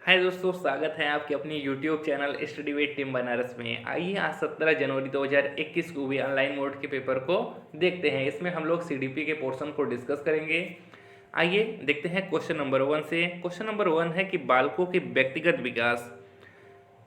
हाय दोस्तों, स्वागत है आपके अपनी YouTube channel study with team Banaras में। आइए आज 17 जनवरी 2021 को भी ऑनलाइन मोड के पेपर को देखते हैं। इसमें हम लोग सीडीपी के पोर्शन को डिस्कस करेंगे। आइए देखते हैं क्वेश्चन नंबर 1 से। क्वेश्चन नंबर 1 है कि बालकों के व्यक्तिगत विकास।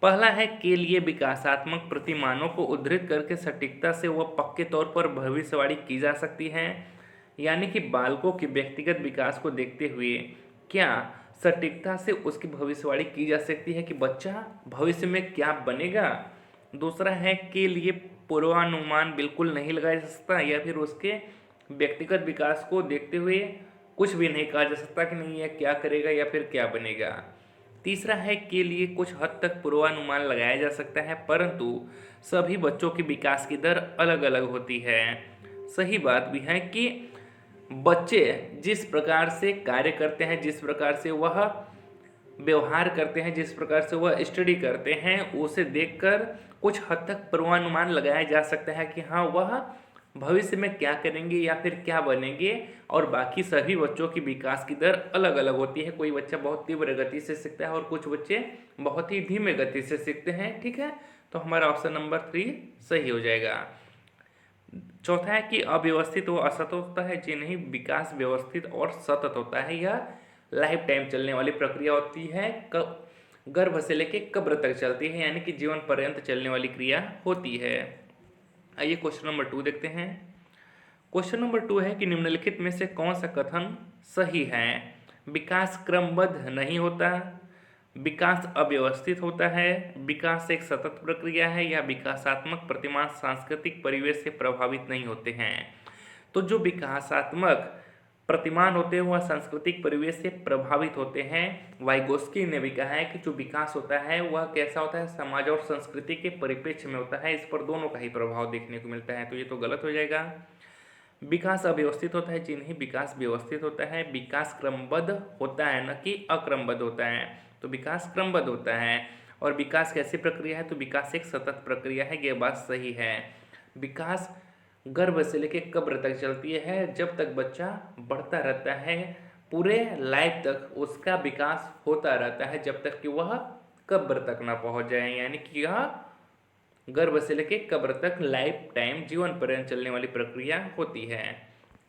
पहला है के लिए विकासात्मक प्रतिमानों को उद्धृत करके सटीकता से वह पक्के तौर पर भविष्यवाणी की जा सकती है। यानी कि बालकों के व्यक्तिगत विकास को देखते हुए क्या सटीकता से उसकी भविष्यवाणी की जा सकती है कि बच्चा भविष्य में क्या बनेगा। दूसरा है के लिए पूर्वानुमान बिल्कुल नहीं लगाया जा सकता, या फिर उसके व्यक्तिगत विकास को देखते हुए कुछ भी नहीं कहा जा सकता कि नहीं यह क्या करेगा या फिर क्या बनेगा। तीसरा है के लिए कुछ हद तक पूर्वानुमान लगाया जा सकता है, परंतु सभी बच्चों की विकास की दर अलग अलग होती है। सही बात भी है कि बच्चे जिस प्रकार से कार्य करते हैं, जिस प्रकार से वह व्यवहार करते हैं, जिस प्रकार से वह स्टडी करते हैं, उसे देखकर कुछ हद तक पूर्वानुमान लगाया जा सकता है कि हाँ वह भविष्य में क्या करेंगे या फिर क्या बनेंगे। और बाकी सभी बच्चों की विकास की दर अलग अलग होती है। कोई बच्चा बहुत तीव्र गति से सीखता है और कुछ बच्चे बहुत ही धीमे गति से सीखते हैं। ठीक है, तो हमारा ऑप्शन नंबर 3 सही हो जाएगा। चौथा है कि अव्यवस्थित व असतत होता है, जी नहीं, विकास व्यवस्थित और सतत होता है। यह लाइफ टाइम चलने वाली प्रक्रिया होती है, गर्भ से लेके कब्र तक चलती है, यानी कि जीवन पर्यंत चलने वाली क्रिया होती है। आइए क्वेश्चन नंबर 2 देखते हैं। क्वेश्चन नंबर 2 है कि निम्नलिखित में से कौन सा कथन सही है। विकास क्रमबद्ध नहीं होता, विकास अव्यवस्थित होता है, विकास एक सतत प्रक्रिया है, या विकासात्मक प्रतिमान सांस्कृतिक परिवेश से प्रभावित नहीं होते हैं। तो जो विकासात्मक प्रतिमान होते हैं वह सांस्कृतिक परिवेश से प्रभावित होते हैं। वाइगोस्की ने भी कहा है कि जो विकास होता है वह कैसा होता है, समाज और संस्कृति के परिप्रेक्ष्य में होता है। इस पर दोनों का ही प्रभाव देखने को मिलता है, तो ये तो गलत हो जाएगा। विकास अव्यवस्थित होता है, जी नहीं, विकास व्यवस्थित होता है। विकास क्रमबद्ध होता है, न कि अक्रमबद्ध होता है। तो विकास क्रमबद्ध होता है। और विकास कैसी प्रक्रिया है, तो विकास एक सतत प्रक्रिया है, ये बात सही है। विकास गर्भ से लेकर कब्र तक चलती है, जब तक बच्चा बढ़ता रहता है पूरे लाइफ तक उसका विकास होता रहता है, जब तक कि वह कब्र तक ना पहुंच जाए। यानी कि यह गर्भ से लेकर कब्र तक लाइफ टाइम जीवन पर्यंत चलने वाली प्रक्रिया होती है।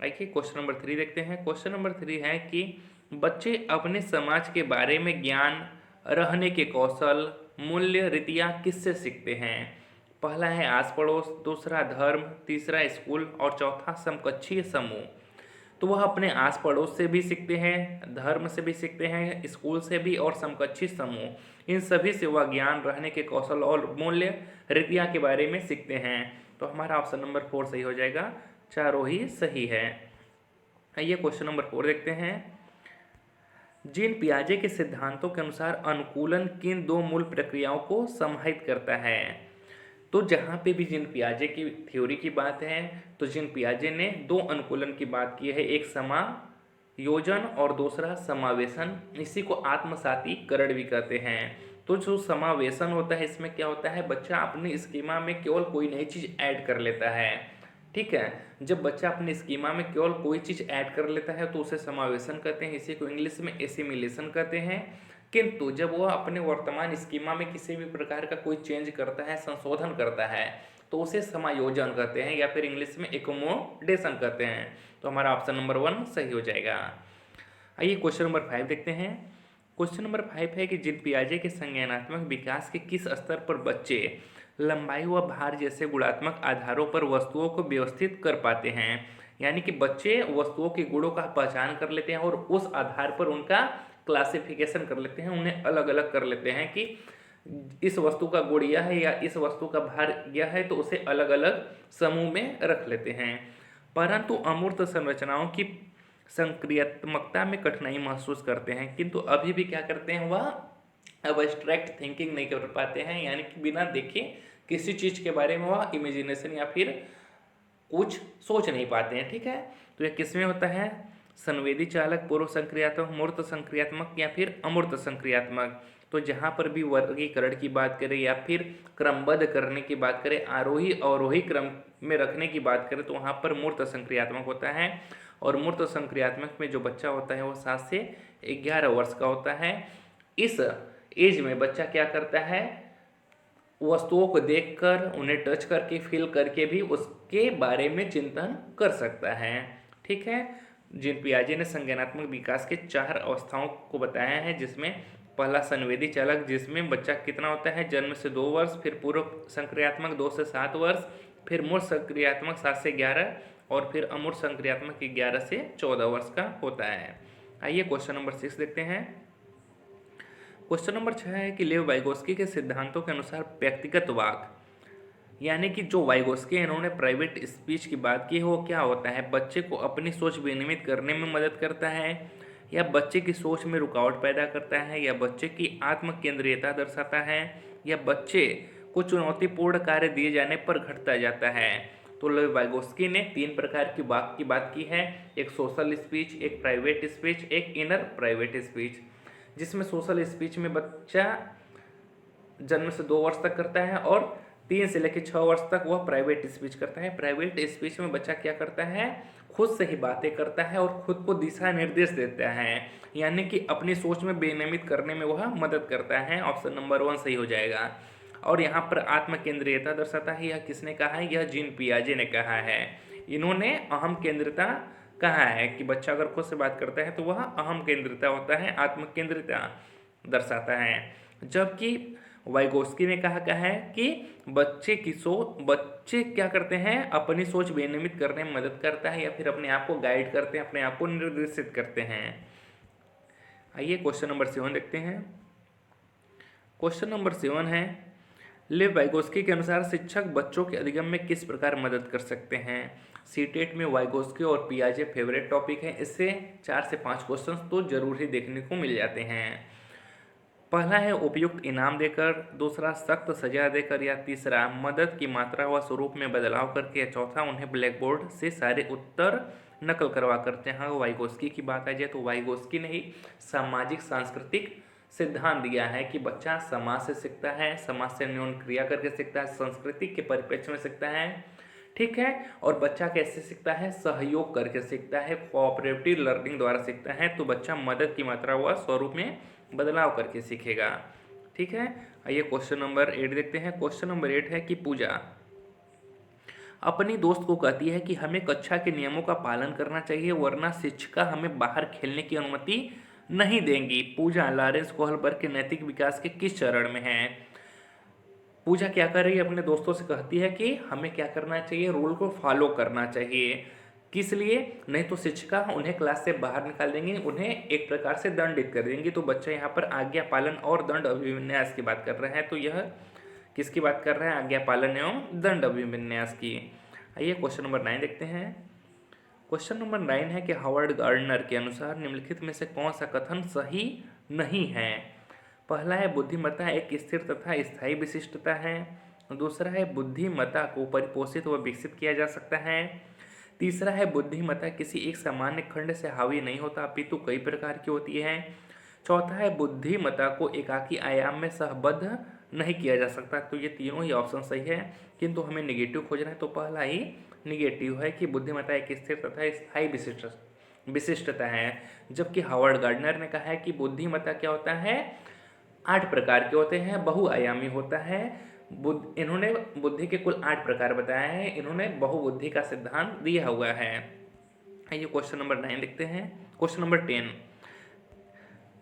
आइए क्वेश्चन नंबर 3 देखते हैं। क्वेश्चन नंबर 3 है कि बच्चे अपने समाज के बारे में ज्ञान, रहने के कौशल, मूल्य, रीतियाँ किससे सीखते हैं। पहला है आस पड़ोस, दूसरा धर्म, तीसरा स्कूल और चौथा समकक्षीय समूह। तो वह अपने आस पड़ोस से भी सीखते हैं, धर्म से भी सीखते हैं, स्कूल से भी और समकक्षी समूह, इन सभी से वह ज्ञान, रहने के कौशल और मूल्य, रीतियाँ के बारे में सीखते हैं। तो हमारा ऑप्शन नंबर 4 सही हो जाएगा, चारों ही सही है। आइए क्वेश्चन नंबर 4 देखते हैं। जीन पियाजे के सिद्धांतों के अनुसार अनुकूलन किन दो मूल प्रक्रियाओं को समाहित करता है। तो जहाँ पे भी जीन पियाजे की थ्योरी की बात है, तो जीन पियाजे ने दो अनुकूलन की बात की है, एक समायोजन और दूसरा समावेशन। इसी को आत्मसातीकरण भी कहते हैं। तो जो समावेशन होता है, इसमें क्या होता है, बच्चा अपने स्कीमा में केवल कोई नई चीज़ ऐड कर लेता है। ठीक है, जब बच्चा अपने स्कीमा में केवल कोई चीज़ ऐड कर लेता है तो उसे समावेशन कहते हैं, इसी को इंग्लिश में एसिमिलेशन कहते हैं। किंतु जब वह अपने वर्तमान स्कीमा में किसी भी प्रकार का कोई चेंज करता है, संशोधन करता है, तो उसे समायोजन कहते हैं, या फिर इंग्लिश में एकोमोडेशन कहते हैं। तो हमारा ऑप्शन नंबर 1 सही हो जाएगा। आइए क्वेश्चन नंबर 5 देखते हैं। क्वेश्चन नंबर 5 है कि जीन पियाजे के संज्ञानात्मक विकास के किस स्तर पर बच्चे लंबाई व भार जैसे गुणात्मक आधारों पर वस्तुओं को व्यवस्थित कर पाते हैं। यानी कि बच्चे वस्तुओं के गुणों का पहचान कर लेते हैं और उस आधार पर उनका क्लासिफिकेशन कर लेते हैं, उन्हें अलग अलग कर लेते हैं कि इस वस्तु का गुण यह है या इस वस्तु का भार यह है, तो उसे अलग अलग समूह में रख लेते हैं। परंतु अमूर्त संरचनाओं की संक्रियात्मकता में कठिनाई महसूस करते हैं, किंतु अभी भी क्या करते हैं, वह अब एब्स्ट्रैक्ट थिंकिंग नहीं कर पाते हैं। यानी कि बिना देखे किसी चीज़ के बारे में वह इमेजिनेशन या फिर कुछ सोच नहीं पाते हैं। ठीक है, तो यह किसमें होता है, संवेदी चालक, पूर्व संक्रियात्मक, मूर्त संक्रियात्मक या फिर अमूर्त संक्रियात्मक। तो जहाँ पर भी वर्गीकरण की बात करें या फिर क्रमबद्ध करने की बात करें, आरोही अवरोही क्रम में रखने की बात करें, तो वहाँ पर मूर्त संक्रियात्मक होता है। और मूर्त संक्रियात्मक में जो बच्चा होता है वो 7 से 11 वर्ष का होता है। इस एज में बच्चा क्या करता है, वस्तुओं को देखकर, उन्हें टच करके, फील करके भी उसके बारे में चिंतन कर सकता है। ठीक है। जीन पियाजे ने संज्ञानात्मक विकास के 4 अवस्थाओं को बताया है, जिसमें पहला संवेदी चालक, जिसमें बच्चा कितना होता है, जन्म से 2 वर्ष, फिर पूर्व संक्रियात्मक 2 से 7 वर्ष, फिर मूर्त संक्रियात्मक 7 से 11 और फिर अमूर्त संक्रियात्मक 11 से 14 वर्ष का होता है। आइए क्वेश्चन नंबर 6 देखते हैं। क्वेश्चन नंबर 6 है कि लेव वाइगोस्की के सिद्धांतों के अनुसार व्यक्तिगत वाक, यानी कि जो वाइगोस्की इन्होंने प्राइवेट स्पीच की बात की है, वो क्या होता है, बच्चे को अपनी सोच विनियमित करने में मदद करता है, या बच्चे की सोच में रुकावट पैदा करता है, या बच्चे की आत्म केंद्रीयता दर्शाता है, या बच्चे को चुनौतीपूर्ण कार्य दिए जाने पर घटता जाता है। तो लेव वाइगोस्की ने 3 प्रकार की वाक की बात की है, एक सोशल स्पीच, एक प्राइवेट स्पीच, एक इनर प्राइवेट स्पीच। जिसमें सोशल स्पीच में बच्चा जन्म से 2 वर्ष तक करता है और 3 से लेकर 6 वर्ष तक वह प्राइवेट स्पीच करता है। प्राइवेट स्पीच में बच्चा क्या करता है, खुद से ही बातें करता है और खुद को दिशा निर्देश देता है, यानी कि अपनी सोच में विनियमित करने में वह मदद करता है। ऑप्शन नंबर 1 सही हो जाएगा। और यहाँ पर आत्म केंद्रीयता दर्शाता है, यह किसने कहा है, यह जीन पियाजे ने कहा है। इन्होंने अहम केंद्रिता कहा है कि बच्चा अगर खुद से बात करता है तो वह अहम केंद्रिता होता है, आत्म केंद्रिता दर्शाता है। जबकि वाइगोस्की ने कहा है कि बच्चे क्या करते हैं, अपनी सोच विनियमित करने में मदद करता है, या फिर अपने आप को गाइड करते हैं, अपने आप को निर्देशित करते हैं। आइए क्वेश्चन नंबर 7 देखते हैं। क्वेश्चन नंबर 7 है, लेव वाइगोस्की के अनुसार शिक्षक बच्चों के अधिगम में किस प्रकार मदद कर सकते हैं। सीटेट में वाइगोस्की और पियाजे फेवरेट टॉपिक है, इससे 4 से 5 क्वेश्चन तो जरूर ही देखने को मिल जाते हैं। पहला है उपयुक्त इनाम देकर, दूसरा सख्त सजा देकर, या तीसरा मदद की मात्रा व स्वरूप में बदलाव करके, या चौथा उन्हें ब्लैक बोर्ड से सारे उत्तर नकल करवा करते हैं। वाइगोस्की की बात आ जाए तो वाइगोस्की ने ही सामाजिक सांस्कृतिक सिद्धांत दिया है कि बच्चा समाज से सीखता है, समाज से न्यून क्रिया करके सीखता है, संस्कृति के परिप्रेक्ष्य में सीखता है। ठीक है। और बच्चा कैसे सीखता है, सहयोग करके सीखता है, कोऑपरेटिव लर्निंग द्वारा सीखता है। तो बच्चा मदद की मात्रा व स्वरूप में बदलाव करके सीखेगा। ठीक है। आइए क्वेश्चन नंबर 8 देखते हैं। क्वेश्चन नंबर 8 है कि पूजा अपनी दोस्त को कहती है कि हमें कक्षा के नियमों का पालन करना चाहिए, वरना शिक्षिका हमें बाहर खेलने की अनुमति नहीं देंगी। पूजा लॉरेंस कोहलबर्ग के नैतिक विकास के किस चरण में है। पूजा क्या कर रही है, अपने दोस्तों से कहती है कि हमें क्या करना चाहिए, रूल को फॉलो करना चाहिए। किस लिए, नहीं तो शिक्षिका उन्हें क्लास से बाहर निकाल देंगी, उन्हें एक प्रकार से दंडित कर देंगी। तो बच्चा यहाँ पर आज्ञा पालन और दंड अभिविन्यास की बात कर रहे हैं। तो यह किसकी बात कर रहे हैं, आज्ञा पालन एवं दंड अभिविन्यास की। आइए क्वेश्चन नंबर 9 देखते हैं। क्वेश्चन नंबर 9 है कि हावर्ड गार्डनर के अनुसार निम्नलिखित में से कौन सा कथन सही नहीं है। पहला है बुद्धिमत्ता एक स्थिर तथा स्थायी विशिष्टता है। दूसरा है बुद्धिमत्ता को परिपोषित व विकसित किया जा सकता है। तीसरा है बुद्धिमत्ता किसी एक सामान्य खंड से हावी नहीं होता, अपितु कई प्रकार की होती है। चौथा है बुद्धिमत्ता को एकाकी आयाम में सहबद्ध नहीं किया जा सकता। तो ये तीनों ही ऑप्शन सही है, किंतु हमें निगेटिव खोजना है। तो पहला ही निगेटिव है कि बुद्धिमत्ता एक स्थिर तथा स्थायी विशिष्टता है। जबकि हावर्ड गार्डनर ने कहा है कि बुद्धिमत्ता क्या होता है, 8 प्रकार के होते हैं, बहुआयामी होता है। इन्होंने बुद्धि के कुल 8 प्रकार बताए हैं, इन्होंने बहुबुद्धि का सिद्धांत दिया हुआ है। आइए क्वेश्चन नंबर 9 देखते हैं। क्वेश्चन नंबर 10,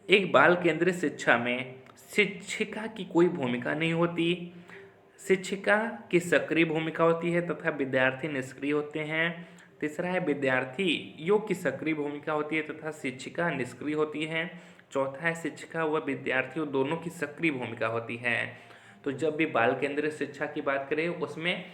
एक बाल केंद्रित शिक्षा में शिक्षिका की कोई भूमिका नहीं होती, शिक्षिका की सक्रिय भूमिका होती है तथा विद्यार्थी निष्क्रिय होते हैं। तीसरा है विद्यार्थियों की सक्रिय भूमिका होती है तथा शिक्षिका निष्क्रिय होती है। चौथा है शिक्षिका व विद्यार्थियों दोनों की सक्रिय भूमिका होती है। तो जब भी बाल केंद्रित शिक्षा की बात करें उसमें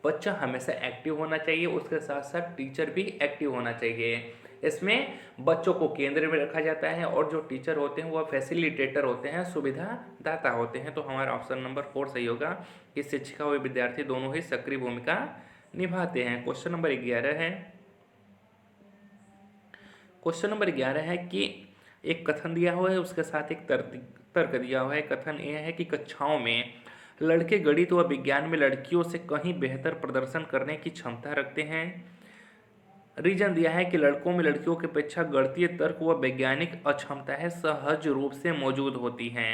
बच्चा हमेशा एक्टिव होना चाहिए, उसके साथ साथ टीचर भी एक्टिव होना चाहिए। इसमें बच्चों को केंद्र में रखा जाता है और जो टीचर होते हैं वह फैसिलिटेटर होते हैं, सुविधादाता होते हैं। तो हमारा ऑप्शन नंबर 4 सही होगा कि शिक्षिका व विद्यार्थी दोनों ही सक्रिय भूमिका निभाते हैं। क्वेश्चन नंबर 11 है। क्वेश्चन नंबर 11 है कि एक कथन दिया हुआ है, उसके साथ एक तर्क दिया हुआ है। कथन यह है कि कक्षाओं में लड़के गणित व विज्ञान में लड़कियों से कहीं बेहतर प्रदर्शन करने की क्षमता रखते हैं। रीजन दिया है कि लड़कों में लड़कियों की अपेक्षा गणितीय तर्क व वैज्ञानिक अक्षमताएं सहज रूप से मौजूद होती हैं।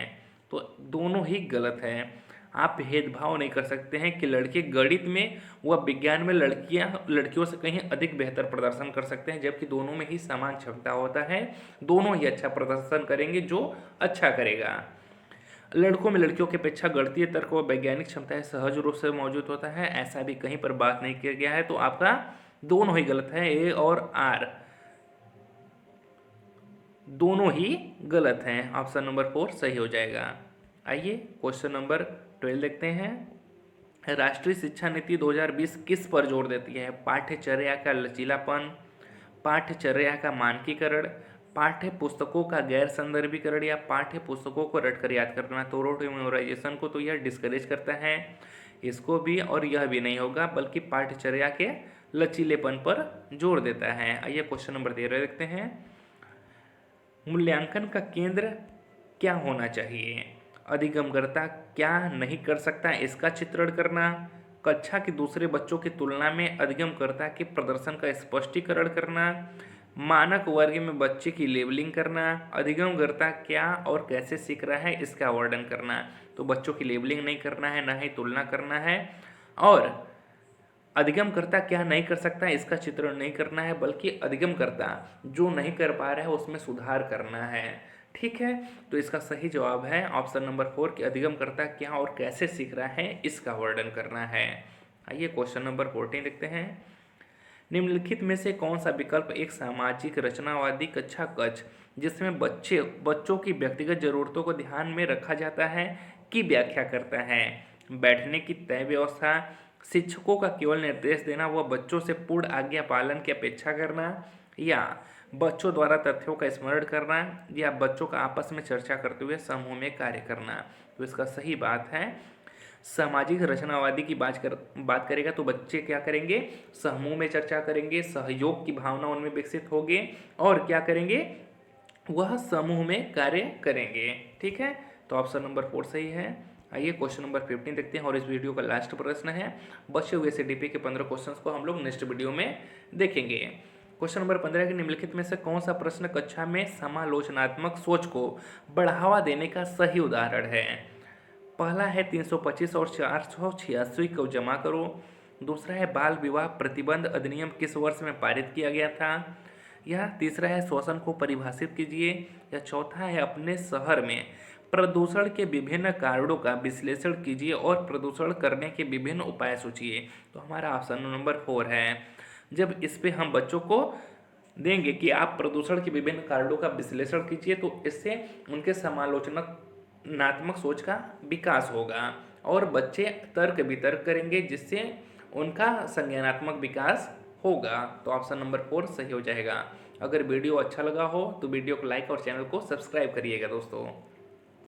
तो दोनों ही गलत है। आप भेदभाव नहीं कर सकते हैं कि लड़के गणित में व विज्ञान में लड़कियों से कहीं अधिक बेहतर प्रदर्शन कर सकते हैं, जबकि दोनों में ही समान क्षमता होता है। दोनों ही अच्छा प्रदर्शन करेंगे जो अच्छा करेगा। लड़कों में लड़कियों की अपेक्षा गणितीय तर्क व वैज्ञानिक क्षमताएं सहज रूप से मौजूद होता है, ऐसा भी कहीं पर बात नहीं किया गया है। तो आपका दोनों ही गलत है, ए और आर दोनों ही गलत हैं। ऑप्शन नंबर 4 सही हो जाएगा। आइए क्वेश्चन नंबर 12 देखते हैं। राष्ट्रीय शिक्षा नीति 2020 किस पर जोर देती है? पाठ्यचर्या का लचीलापन, पाठ्यचर्या का मानकीकरण, पाठ्य पुस्तकों का गैर संदर्भीकरण या पाठ्य पुस्तकों को रटकर याद करना। थोरो मेमोराइजेशन को तो यह डिस्करेज करता है, इसको भी, और यह भी नहीं होगा, बल्कि पाठ्यचर्या के लचीलेपन पर जोर देता है। आइए क्वेश्चन नंबर 13 देखते हैं। मूल्यांकन का केंद्र क्या होना चाहिए? अधिगमकर्ता क्या नहीं कर सकता इसका चित्रण करना, कक्षा के दूसरे बच्चों की तुलना में अधिगमकर्ता के प्रदर्शन का स्पष्टीकरण करना, मानक वर्ग में बच्चे की लेबलिंग करना, अधिगमकर्ता क्या और कैसे सीख रहा है इसका वर्णन करना। तो बच्चों की लेबलिंग नहीं करना है, ना ही तुलना करना है, और अधिगमकर्ता क्या नहीं कर सकता इसका चित्रण नहीं करना है, बल्कि अधिगमकर्ता जो नहीं कर पा रहा है उसमें सुधार करना है। ठीक है, तो इसका सही जवाब है ऑप्शन नंबर 4 कि अधिगमकर्ता क्या और कैसे सीख रहा है इसका वर्णन करना है। आइए क्वेश्चन नंबर 14 देखते हैं। निम्नलिखित में से कौन सा विकल्प एक सामाजिक रचनावादी कक्षा कक्ष जिसमें बच्चों की व्यक्तिगत जरूरतों को ध्यान में रखा जाता है की व्याख्या करता है? बैठने की तय व्यवस्था, शिक्षकों का केवल निर्देश देना व बच्चों से पूर्ण आज्ञा पालन की अपेक्षा करना, या बच्चों द्वारा तथ्यों का स्मरण करना, या बच्चों का आपस में चर्चा करते हुए समूह में कार्य करना। तो इसका सही बात है सामाजिक रचनावादी की बात करेगा तो बच्चे क्या करेंगे? समूह में चर्चा करेंगे, सहयोग की भावना उनमें विकसित होगी, और क्या करेंगे? वह समूह में कार्य करेंगे। ठीक है, तो ऑप्शन नंबर 4 सही है। आइए क्वेश्चन नंबर 15 देखते हैं, और इस वीडियो का लास्ट प्रश्न है। बचे हुए CDP के 15 क्वेश्चंस को हम लोग नेक्स्ट वीडियो में देखेंगे। क्वेश्चन नंबर 15 के निम्नलिखित में से कौन सा प्रश्न कक्षा में समालोचनात्मक सोच को बढ़ावा देने का सही उदाहरण है? पहला है 325 और 486 को जमा करो। दूसरा है बाल विवाह प्रतिबंध अधिनियम किस वर्ष में पारित किया गया था? या तीसरा है शोषण को परिभाषित कीजिए। या चौथा है अपने शहर में प्रदूषण के विभिन्न कारणों का विश्लेषण कीजिए और प्रदूषण करने के विभिन्न उपाय सोचिए। तो हमारा ऑप्शन नंबर 4 है। जब इस पे हम बच्चों को देंगे कि आप प्रदूषण के विभिन्न कारणों का विश्लेषण कीजिए, तो इससे उनके समालोचनात्मक सोच का विकास होगा, और बच्चे तर्क वितर्क करेंगे जिससे उनका संज्ञानात्मक विकास होगा। तो ऑप्शन नंबर 4 सही हो जाएगा। अगर वीडियो अच्छा लगा हो तो वीडियो को लाइक और चैनल को सब्सक्राइब करिएगा दोस्तों।